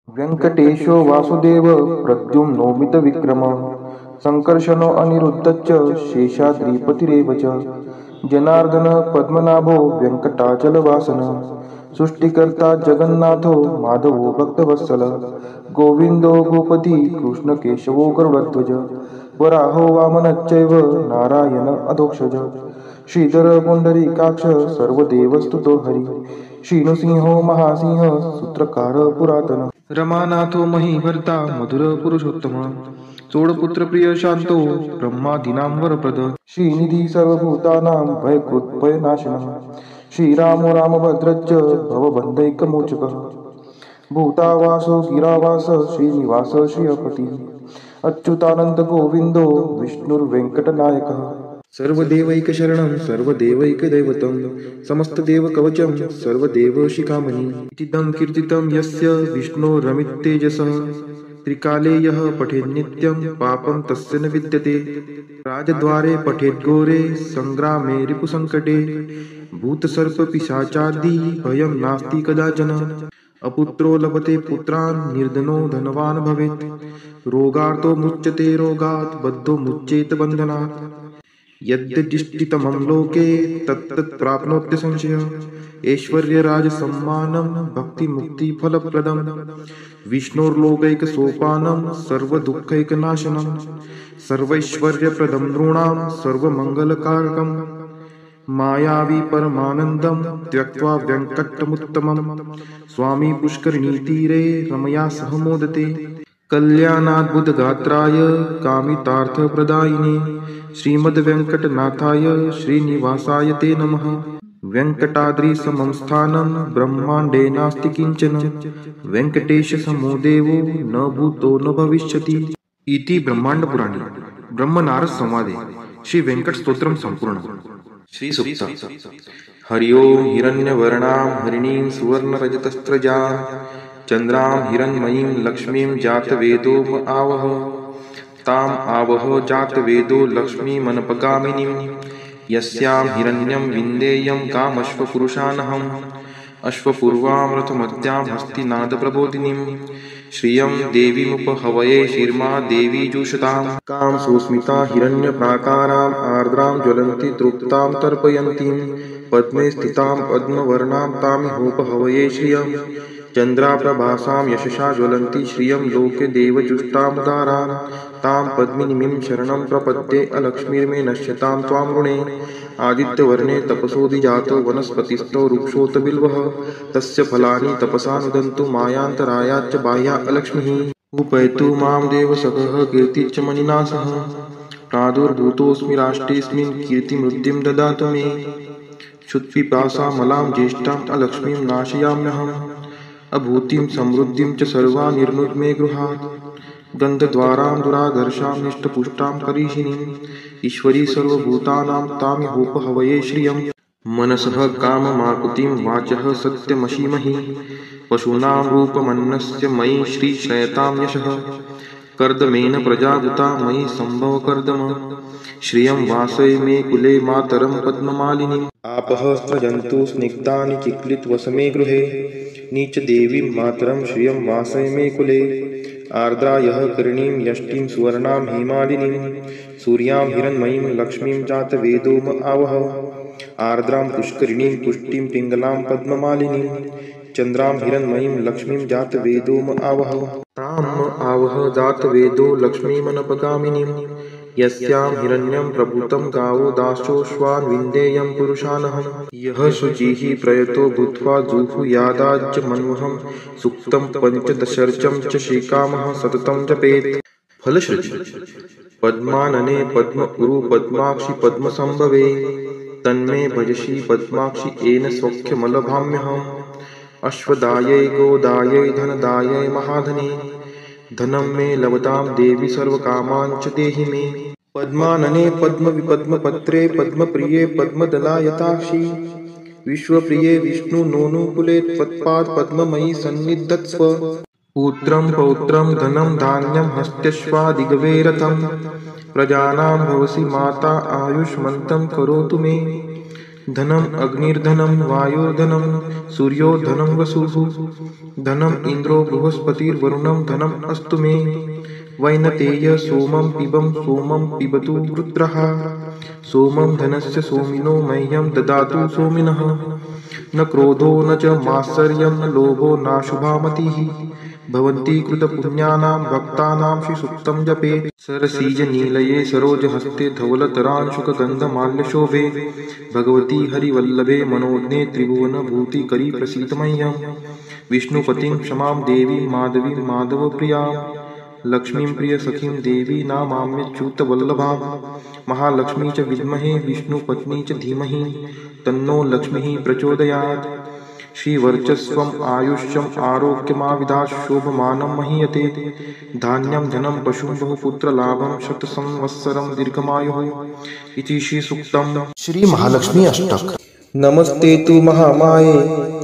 व्यङ्कटेशो वासुदेव प्रद्युम्नोमितविक्रमः सङ्कर्षणो अनिरुद्धश्च शेषाद्रिपतिरेव च जनार्दनः पद्मनाभो वेङ्कटाचलवासनः सृष्टिकर्ता जगन्नाथो माधवो भक्तवत्सलः गोविन्दो गोपति कृष्णकेशवो गरुडध्वज वराहो वामनश्चैव नारायण अधोक्षज श्रीधर पुण्डरीकाक्ष सर्वदेवस्तुतो हरि श्रीनृसिंहो महासिंह सूत्रकार पुरातन रमानाथो महीभर्ता मधुर पुरुषोत्तम चोडपुत्र प्रिय शांतो ब्रह्मादीनां वरप्रद श्रीनिधी सर्वभूतानां भयकृत्भयनाशनः श्रीरामो रामभद्रश्च भवबन्धैकमोचकः भूतावासो गिरावास श्रीनिवास श्रियपतिः अच्युतानंद गोविंदो विष्णुर्वेङ्कटनायकः सर्वदेवैकशरणं सर्वदेवैकदैवतं समस्तदेवकवचं सर्वदेवशिखामणि इतीदं कीर्तितं यस्य विष्णोरमिततेजसः त्रिकाले यः पठेन्नित्यं पापं तस्य न विद्यते राजद्वारे पठेद्घोरे संग्रामे रिपुसङ्कटे भूतसर्पपिशाचादि भयं नास्ति कदाचन अपुत्रो लभते पुत्रान् निर्धनो धनवान् भवेत् रोगार्तो मुच्यते रोगात् बद्धो मुच्येत बन्धनात् यद्यदिष्टितमं लोके तत्तत् प्राप्नोत्य संशयः ऐश्वर्यराजसम्मानं भक्तिमुक्तिफलप्रदं विष्णोर्लोकैकसोपानं सर्वदुःखैकनाशनं सर्वैश्वर्यप्रदं नृणां सर्वमङ्गलकारकं मायावी परमानन्दं त्यक्त्वा व्यङ्कटमुत्तमं स्वामी पुष्करिणीतीरे रमया सह मोदते कल्याणाद्भुतगात्राय कामितार्थप्रदायिने श्रीमद्वेङ्कटनाथाय श्रीनिवासाय ते नमः। वेङ्कटाद्रिसमं स्थानं ब्रह्माण्डे नास्ति किञ्चन वेङ्कटेशसमो देवो न भूतो न भविष्यति इति ब्रह्माण्डपुराणे ब्रह्मनारद संवादे श्री वेङ्कट स्तोत्रम संपूर्ण श्री सूक्त हरि ओं हिरण्यवर्णां हरिणीं सुवर्णरजतस्रजां चन्द्रां हिरण्मयीं लक्ष्मीं जातवेदो आवह ताम आवह जातवेदो लक्ष्मीमनपगामिनीं यस्यां हिरण्यं विन्देयं कामश्वपुरुषानहम् अश्वपूर्वां रथमद्यां हस्तिनादप्रबोधिनीं श्रियं देवीमुपहवये शिर्मा देवी जुषतां कां सुस्मिता हिरण्यप्राकाराम् आर्द्रां ज्वलन्ति तृप्तां तर्पयन्तीं पद्मे स्थितां पद्मवर्णां तामिहोपहवये श्रियं चन्द्राप्रभासां यशसा ज्वलन्ति श्रियं लोके देवजुष्टामुदारां तां पद्मिनीं शरणं प्रपद्ये अलक्ष्मीर्मे नश्यतां त्वां ऋणे आदित्यवर्णे तपसोऽधिजातो वनस्पतिस्थो वृक्षोऽत बिल्वः तस्य फलानि तपसा नुदन्तु मायान्तरायाच्च बाह्या अलक्ष्मीः उपैतु मां देवसखः कीर्तिश्च मणिना सह प्रादुर्भूतोऽस्मि राष्ट्रेऽस्मिन् कीर्तिमृद्धिं ददातु मे क्षुत्पिपासामलां ज्येष्ठाम् अलक्ष्मीं नाशयाम्यहम् अभूतिं समृद्धिं च सर्वा निर्नुद्मे गृहात् गन्धद्वारां दुराधर्षां निष्ठपुष्टां करीषिणीं ईश्वरी सर्वभूतानां तामिहोपहवये श्रियं मनसः काममाकुतिं वाचः सत्यमशीमहि पशूनां रूपमन्नस्य मयि श्रीश्रयतां यशः कर्दमेन प्रजाभूता मयि सम्भवकर्दम श्रियं वासय मे कुले मातरं पद्ममालिनीम् आपः स्रजन्तु स्निग्धानि चिक्लितवसमे गृहे नीचदेवीं मातरं श्रियं वासय मे कुले आर्द्रायः करणीं यष्टिं सुवर्णां हेमालिनीं सूर्यां हिरण्मयीं लक्ष्मीं जातवेदोम आवह आर्द्रां पुष्करिणीं पुष्टिं पिङ्गलां पद्ममालिनीं चन्द्रां हिरण्मयीं लक्ष्मीं जातवेदोम आवह ताम् आवह जातवेदो लक्ष्मीमनपगामिनीं यस्यां हिरण्यं प्रभूतं गावो दासोऽश्वान् विन्देयं पुरुषानहम् यः शुचिः प्रयतो भूत्वा जुहुयादाज्यमन्वहं सुक्तं पञ्चदशर्चं च श्रीकामः सततं जपेत् फलश्रुति पद्मानने पद्मपुरु पद्माक्षि पद्मसंभवे तन्मे भजसि पद्माक्षि येन सौख्यमलभाम्यहम् अश्वदायै गोदायै धनदायै महाधने धनं मे लभतां देवी सर्वकामान् च देहि मे पद्मानने पद्मविपद्मपत्रे पद्मप्रिये पद्मदलायताक्षि विश्वप्रिये विष्णुनोनुकुले त्वत्पाद पद्ममयि सन्निधत्स्व पुत्रं पौत्रं धनं धान्यं हस्त्यश्वादिगवे रथं प्रजानां भवसि माता आयुष्मन्तं करोतु मे धनम अग्निर्धनम वायुर्धनम सूर्यो धनम वसुः धनम इंद्रो बृहस्पतिर्वरुणम धनम अस्तु मे वैनतेय सोमं पिबतु रुद्रः सोमं धनस्य सोमिनो मह्यं ददातु सोमिनः न क्रोधो न च मात्सर्यं न लोभो नाशुभा मतिः भवन्ति कृतपुण्यानां भक्तानां श्रीसूक्तं जपेत् सरसीजनीलये सरोजहस्ते धवलतरांशुकगन्धमाल्यशोभे भगवती हरिवल्लभे मनोज्ञे त्रिभुवनभूतिकरी प्रसीद मह्यं विष्णुपतिं क्षमां देवीं माधवीं माधवप्रियां लक्ष्मीं प्रियसखीं देवी नामाम्यच्युतवल्लभां महालक्ष्मी च विद्महे विष्णुपत्नी च धीमहि तन्नो लक्ष्मीः प्रचोदयात् श्रीवर्चस्वम् आयुष्यम् आरोग्यमाविदात् शोभमानं महीयते धान्यं धनं पशुं बहुपुत्रलाभं शतसंवत्सरं दीर्घमायुः इति श्रीसूक्तम्। श्री महालक्ष्मी अष्टक। नमस्ते तु महामाये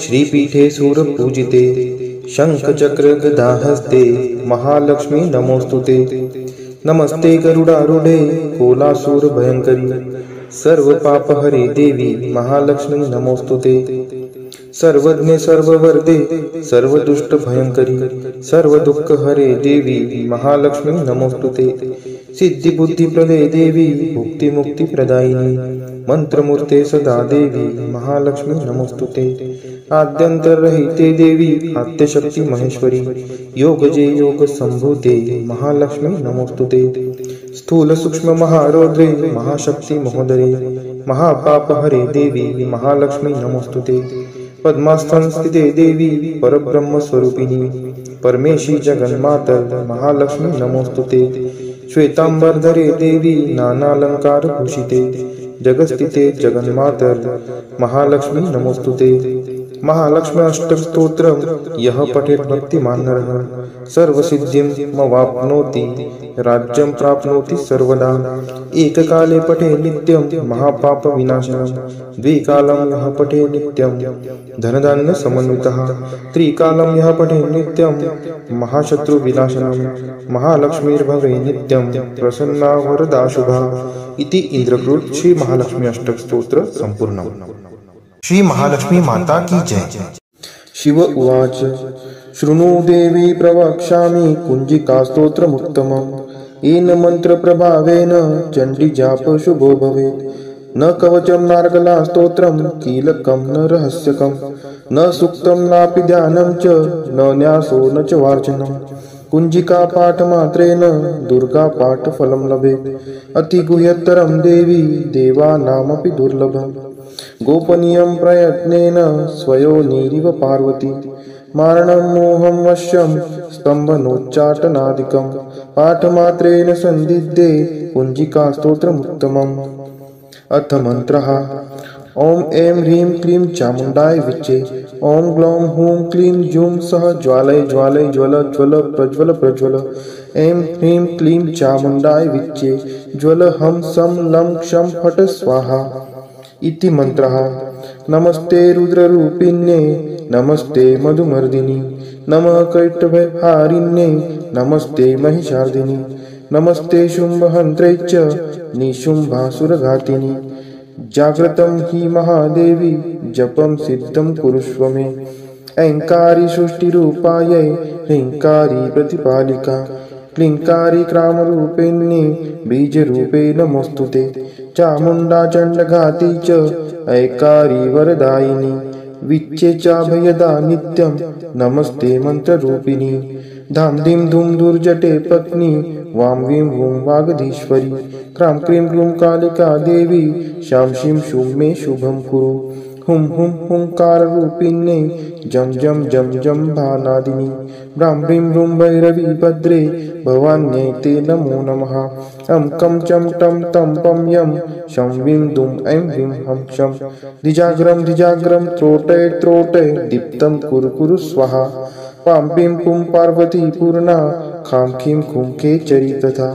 श्रीपीठे सूरपूजिते शंखचक्र गदाहस्ते महालक्ष्मी नमोस्तुते नमस्ते गरुडारूढे कोलासुर भयंकरी सर्वपापहरे देवी महालक्ष्मी नमोस्तुते सर्वज्ञे सर्ववर्दे सर्वदुष्ट भयंकरी सर्वदुःखहरे देवी महालक्ष्मी नमोस्तुते सिद्धि बुद्धि प्रदे देवी भुक्ति मुक्ति प्रदायिनी मंत्रमूर्ते सदा देवी महालक्ष्मी नमोस्तुते आद्यंतरहिते देवी आद्यशक्ति महेश्वरी योगजे योग संभूते महालक्ष्मी नमोस्तुते स्थूल सूक्ष्म महारौद्रे महाशक्ति महोदरे महापापहरे देवी महालक्ष्मी नमोस्तुते पद्मास्थन स्थिते देवी परब्रह्म स्वरूपिणी परमेशी जगन्मातर महालक्ष्मी नमोस्तुते श्वेतांबरधरे देवी नानालंकार भूषिते जगस्थिते जगन्मातर महालक्ष्मी नमोस्तुते महालक्ष्मी अष्टक स्तोत्रम यह पठेत भक्तिमान नरः सर्वसिद्धिमवाप्नोति राज्यं प्राप्नोति सर्वदा एककाले पठे नित्यं महापाप विनाशनं द्विकालं यः पठे नित्यं धनधान्य समन्वितः त्रिकालं यः पठे नित्यं महाशत्रु विनाशनं महालक्ष्मीर्भवे नित्यं प्रसन्ना वरदा शुभा इति इंद्रकृत श्री महालक्ष्मी अष्टक स्तोत्र संपूर्णम्। श्री महालक्ष्मी माता की जय। शिव उवाच शृणु देवी प्रवक्ष्यामि कुञ्जिकास्तोत्रमुत्तमम् येन मन्त्रप्रभावेन चण्डीजाप शुभो भवेत् न कवचं नार्गला स्तोत्रं कीलकं न रहस्यकं न सूक्तं नापि ध्यानं च न न्यासो न च वार्चनं कुञ्जिका पाठमात्रेण दुर्गा पाठफलं लभेत् अतिगुह्यतरं देवी देवानामपि दुर्लभम् गोपनीयं प्रयत्नेन स्वयोनिरिव पार्वती मारणं मोहं वश्यं स्तम्भनोच्चाटनादिकं पाठमात्रेण संदिग्धे कुञ्जिका स्तोत्रमुत्तमम्। अथ मंत्रः ओम ऐं ह्रीं क्लीं चामुण्डाय विच्चे ओम ग्लौं हूं क्लीं जूं सः ज्वालय ज्वालय ज्वल ज्वल प्रज्वल प्रज्वल ऐं ह्रीं क्लीं चामुण्डाय विच्चे ज्वल हं सं लं क्षं फट स्वाहा इति मंत्रः। नमस्ते रुद्ररूपिण्ये नमस्ते मधुमर्दिनी नमः कैटभहारिण्ये नमस्ते महिषार्दिनी नमस्ते शुम्भहन्त्रे च निशुम्भासुरघातिनी जाग्रतं हि महादेवी जपं सिद्धं कुरुष्व मे ऐङ्कारी सृष्टिरूपायै ह्रीङ्कारी प्रतिपालिका क्लीङ्कारी क्रामरूपिण्ये बीजरूपे नमोस्तुते चामुण्डा चण्डघाती च ऐकारी वरदायिनी विच्चे चाभयदा नित्यं नमस्ते मंत्ररूपिणी धाम धीम धूम दुर्जटे पत्नी वां वीं वूं वागधीश्वरी क्रां क्रीं क्रूं कालिका देवी शां शीं शूं मे शुभं कुरु हुं हुं हुंकाररूपिण्ये जं जं जं जं भानादिनी ब्रां ब्रीं ब्रूं भैरवी भद्रे भवान्यै ते नमो नमः अं कं चं टं तं पं यं शं वीं दुं ऐं ह्रीं हं शं द्विजाग्रं त्रोटय त्रोटय दीप्तं कुरु कुरु स्वाहा पां पीं पुं पार्वती पूर्णा खां खीं खुं खेचरी तथा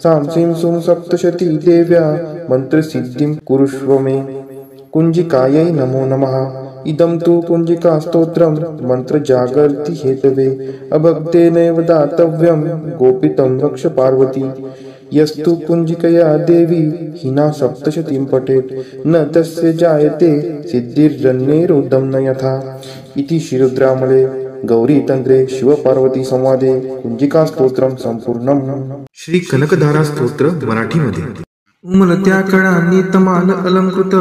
सां सीं सुं सप्तशती देव्या मंत्रसिद्धिं कुरुष्व मे कुञ्जिकायै नमो नमः इदं तु कुञ्जिका स्तोत्रं मन्त्रजागर्ति हेतवे अभक्तेनैव दातव्यं गोपितं रक्ष पार्वती यस्तु पुंजिकया देवी हिना सप्तशतीं पठेत् न तस्य जायते सिद्धिर्जन्यैरुद्धं न यथा इति श्रीरुद्रामले गौरीतंत्रे शिवपार्वती संवादे कुंजिका स्तोत्रम संपूर्णम. श्री कनकधारा स्तोत्र मराठीमध्ये. उमलत्या कळांनी तमाल अलंकृत,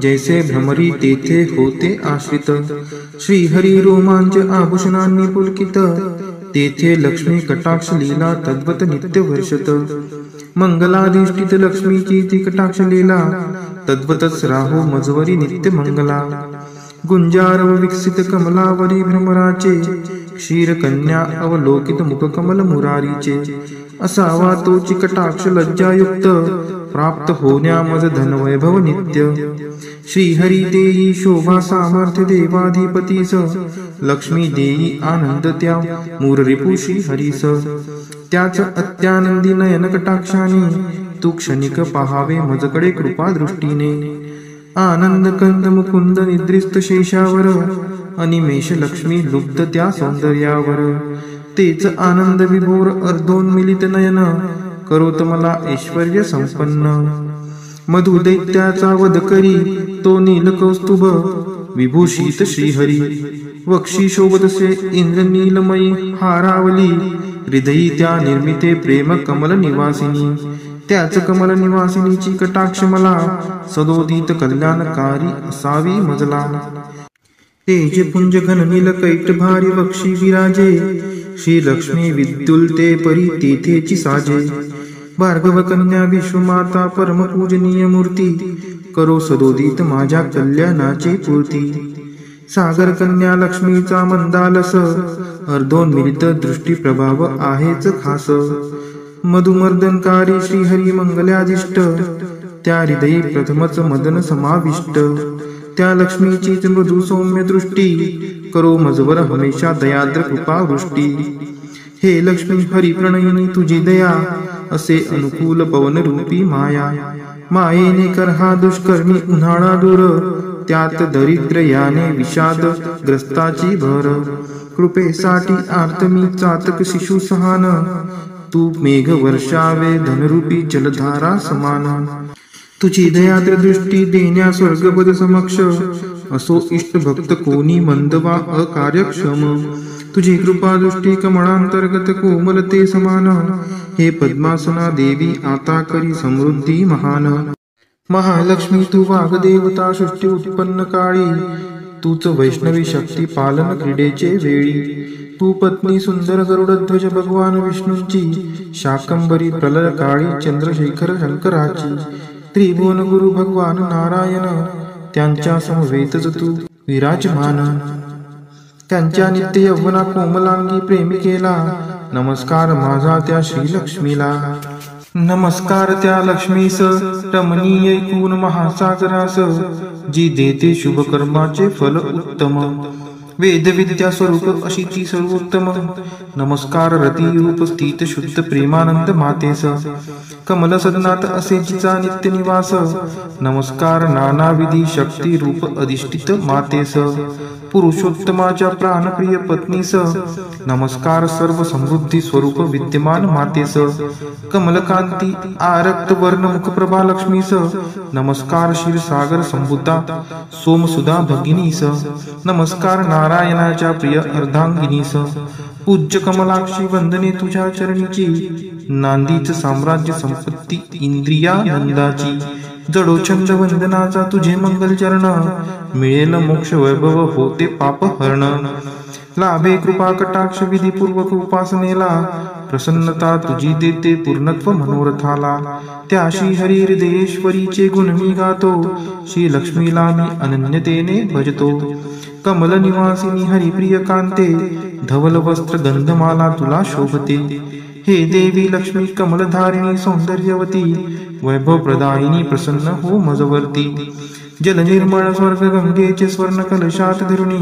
जैसे भ्रमरी तेथे होते आश्रित. श्रीहरी रोमांच आभूषणांनी पुलकित, तेथे लक्ष्मी कटाक्ष लीला तद्वत नित्य वर्षत. मंगलाधिष्ठित लक्ष्मीची ती कटाक्ष लीला, तद्वतच राहो मजवरी नित्य मंगला. गुंजारव विकसित कमलावरी भ्रमराचे, क्षीरकन्या अवलोकित मुखकमल मुरारीचे. असावा तोची कटाक्ष लज्जायुक्त, प्राप्त होण्या मज धनवैभव नित्य. श्रीहरी देई शोभा सामर्थ्य देवाधिपतीस, लक्ष्मी देई आनंद त्या मूररिपु श्रीहरीस. त्याच अत्यानंदी नयन कटाक्षाने, तू क्षणिक पहावे मजकडे कृपा दृष्टीने. आनंद कंद मुकुंद निद्रिस्त शेषावर, अनिमेष लक्ष्मी लुब्ध त्या सौंदर्यावर. तेच आनंद विभोर अर्धोन्मिलित नयन, करोत मला ऐश्वर्य संपन्न. मधु दैत्याचा वध करी तो नील कौस्तुभ, विभूषित श्रीहरी. वक्षी शोभतसे इंद्रनीलमयी हारावली, हृदयी त्या निर्मिते प्रेम कमल निवासिनी. त्याच कमल निवासिनीची कटाक्ष मला, सदोदित कल्याणकारी असावी मजला. तेज पुंज घन नील कैट भारी वक्षी विराजे, श्री लक्ष्मी विद्युलते परी तेथेची साजे. भार्गव कन्या विश्वमाता परम पूजनीय मूर्ती, करो सदोदित माझ्या कल्याणाची पूर्ती. सागर कन्या लक्ष्मीचा मंदालस, अर्धोन्मिलित दृष्टी प्रभाव आहेच खास. मधुमर्दनकारी श्रीहरी मंगल्याधिष्ट, त्या हृदयी प्रथमच मदन समाविष्ट. त्या लक्ष्मीची मृदू सौम्य दृष्टी, करो मजवर हमेशा दयाद्र कृपा वृष्टी. हे लक्ष्मी हरी प्रणयिनी तुझी दया, असे अनुकूल पवन रूपी माया. मायेने कर हा दुष्कर्मी उन्हाळा दूर, त्यात दरिद्र याने विषाद ग्रस्ताची भर. कृपेसाठी आर्तमी चातक शिशु सहान, तू मेघ वर्षावे धनरूपी जलधारा समान. तुझी दयाद्र दृष्टी देण्या स्वर्गपद समक्ष, असो इष्ट भक्त कोणी मंद वा अकार्यक्षम. तुझी कृपा दृष्टी कमळांतर्गत कोमलते समान. हे पद्मासना देवी आता करी समृद्धी महान. महालक्ष्मी तू वाग्देवता सृष्टी उत्पन्न काळी, तूच वैष्णवी शक्ती पालन क्रीडेचे वेळी. तू पत्नी सुंदर गरुडध्वज भगवान विष्णूंची, शाकंबरी प्रलय काळी चंद्रशेखर शंकराची. त्रिभुवन गुरु भगवान नारायण, त्यांच्या समवेतच तू विराजमान. त्यांच्या नित्य यौवना कोमलांगी प्रेमिकेला, नमस्कार माझा त्या श्रीलक्ष्मीला. नमस्कार त्या लक्ष्मीस रमणीय ऐकून महासागरास, जी देते शुभ कर्माचे फल उत्तम. वेद विद्या स्वरूप अशी ती सर्वोत्तम. नमस्कार रती रूप स्थित शुद्ध प्रेमानंद मातेस, कमल सदनात असे जिचा नित्य निवास. नमस्कार नानाविधी शक्ती रूप अधिष्ठित मातेस, पुरुषोत्तमाच्या प्राणप्रिय पत्नीस. नमस्कार सर्व समृद्धी स्वरूप विद्यमान मातेस, कमलकांती आरक्त वर्ण मुखप्रभा लक्ष्मीस. नमस्कार क्षीरसागर संबुद्धा सोमसुधा भगिनीस. नमस्कार नारायणाच्या प्रिय अर्धांगिनीस. पूज्य कमलाक्षी वंदने तुझ्या चरणीची, नांदीच साम्राज्य संपत्ती इंद्रियानंदाची. जडोछंद वंदनाचा तुझे मंगल चरण, मिळेल मोक्ष वैभव होते पाप हरण. लाभे कृपा कटाक्ष विधीपूर्वक उपासनेला, प्रसन्नता तुझी देते पूर्णत्व मनोरथाला. त्या श्री हरी हृदयेश्वरीचे गुण मी गातो, श्री लक्ष्मीला मी अनन्यतेने भजतो. कमल निवासिनी हरिप्रिय कांते, धवल वस्त्र गंधमाला तुला शोभते. हे देवी लक्ष्मी कमलधारिणी सौंदर्यवती, वैभव प्रदायिनी प्रसन्न हो मजवर्ती. जल निर्मळ स्वर्ग गंगेचे स्वर्ण कलशात धरुणी,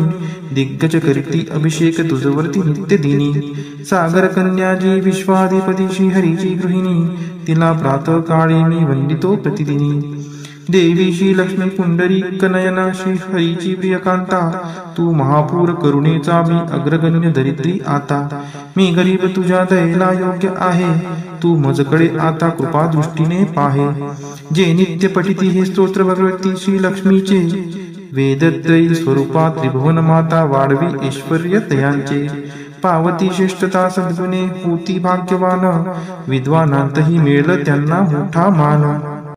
दिग्गज करती अभिषेक तुझवरती नित्य दिनी. सागर कन्याजी विश्वाधिपती श्री हरीची गृहिणी, तिला प्रातः काळी मी वंदितो प्रतिदिनी. देवी श्री लक्ष्मी पुंडरी कनयना श्री हरीची प्रियकांता, तू महापूर करुणेचा मी अग्रगण्य दरिद्री आता. मी गरीब तुझ्या दयेला योग्य आहे, तू मजकडे आता कृपा दृष्टीने पाहे. जे नित्य पठिती हे स्तोत्र भगवती श्री लक्ष्मीचे, वेदत्रयी स्वरूपा त्रिभुवन माता वाढवी ऐश्वर्य तयांचे. पावती श्रेष्ठता सद्गुणे होती भाग्यवान, विद्वानांतही मिळलं त्यांना मोठा मान.